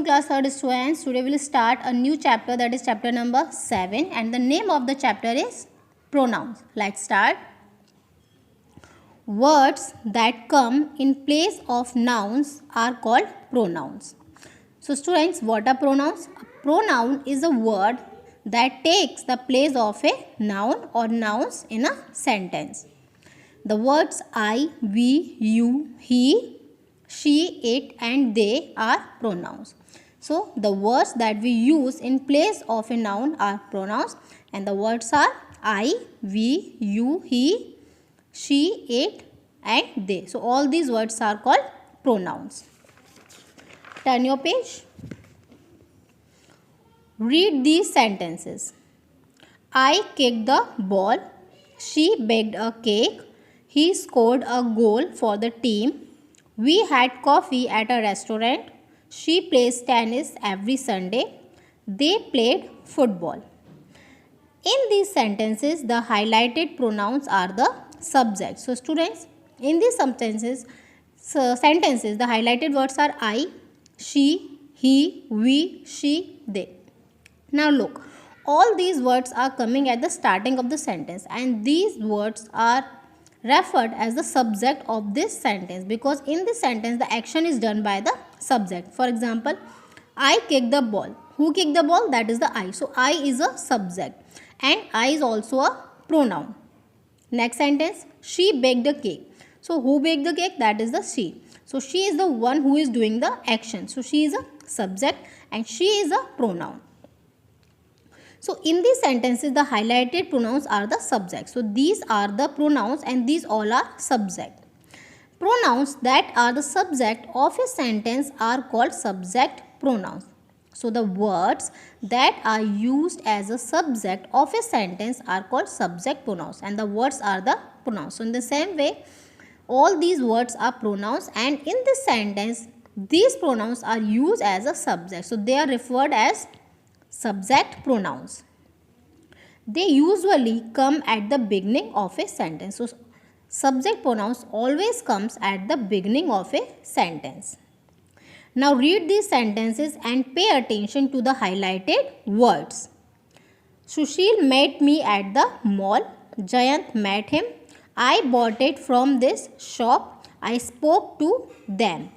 Class 3rd students, today we will start a new chapter, that is chapter number 7, and the name of the chapter is pronouns. Let's start. Words that come in place of nouns are called pronouns. So students, what are pronouns? A pronoun is a word that takes the place of a noun or nouns in a sentence. The words I, we, you, he, she, it and they are pronouns. So the words that we use in place of a noun are pronouns, and the words are I, we, you, he, she, it and they. So all these words are called pronouns. Turn your page. Read these sentences. I kicked the ball. She baked a cake. He scored a goal for the team. We had coffee at a restaurant. She plays tennis every Sunday. They played football. In these sentences, the highlighted pronouns are the subject. So students, in these sentences, the highlighted words are I, she, he, we, she, they. Now look, all these words are coming at the starting of the sentence, and these words are referred as the subject of this sentence because in this sentence the action is done by the subject. For example, I kicked the ball. Who kicked the ball? That is the I. So I is a subject and I is also a pronoun. Next sentence, she baked a cake. So who baked the cake? That is the she. So she is the one who is doing the action. So she is a subject and she is a pronoun. So in these sentences, the highlighted pronouns are the subject. So these are the pronouns and these all are subject. Pronouns that are the subject of a sentence are called subject pronouns. So the words that are used as a subject of a sentence are called subject pronouns, and the words are the pronouns. So in the same way, all these words are pronouns, and in this sentence, these pronouns are used as a subject. So they are referred as subject pronouns. They usually come at the beginning of a sentence. So subject pronouns always comes at the beginning of a sentence. Now read these sentences and pay attention to the highlighted words. Sushil met me at the mall. Jayant met him. I bought it from this shop. I spoke to them.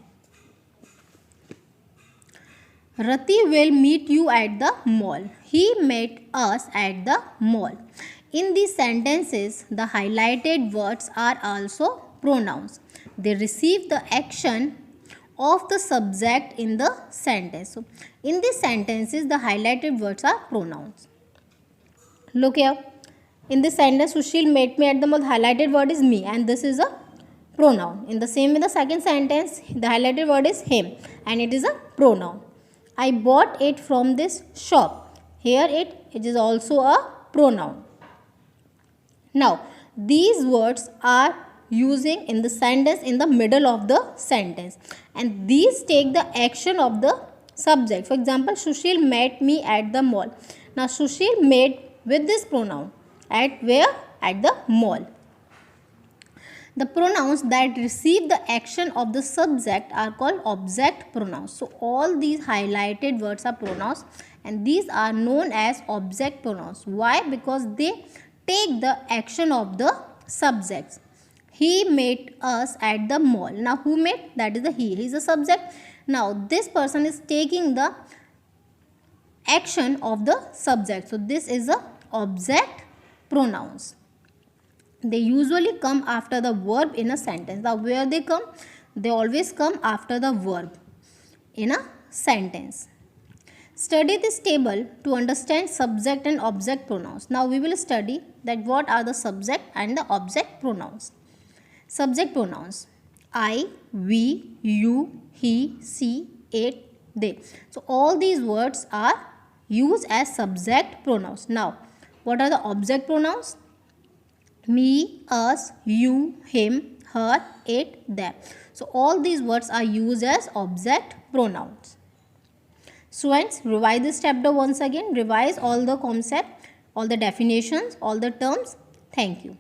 Rati will meet you at the mall. He met us at the mall. In these sentences, the highlighted words are also pronouns. They receive the action of the subject in the sentence. So, in these sentences, the highlighted words are pronouns. Look here. In this sentence, Sushil met me at the mall. The highlighted word is me, and this is a pronoun. In the same way, the second sentence, the highlighted word is him, and it is a pronoun. I bought it from this shop. Here it is also a pronoun. Now, these words are using in the sentence in the middle of the sentence, and these take the action of the subject. For example, Sushil met me at the mall. Now, Sushil met with this pronoun. At where? At the mall. The pronouns that receive the action of the subject are called object pronouns. So all these highlighted words are pronouns, and these are known as object pronouns. Why? Because they take the action of the subjects. He met us at the mall. Now who met? That is the he. He is the subject. Now this person is taking the action of the subject. So this is the object pronouns. They usually come after the verb in a sentence. Now where they come? They always come after the verb in a sentence. Study this table to understand subject and object pronouns. Now we will study that what are the subject and the object pronouns. Subject pronouns: I, we, you, he, she, it, they. So all these words are used as subject pronouns. Now what are the object pronouns? Me, us, you, him, her, it, them. So all these words are used as object pronouns. Students, revise this chapter once again. Revise all the concepts, all the definitions, all the terms. Thank you.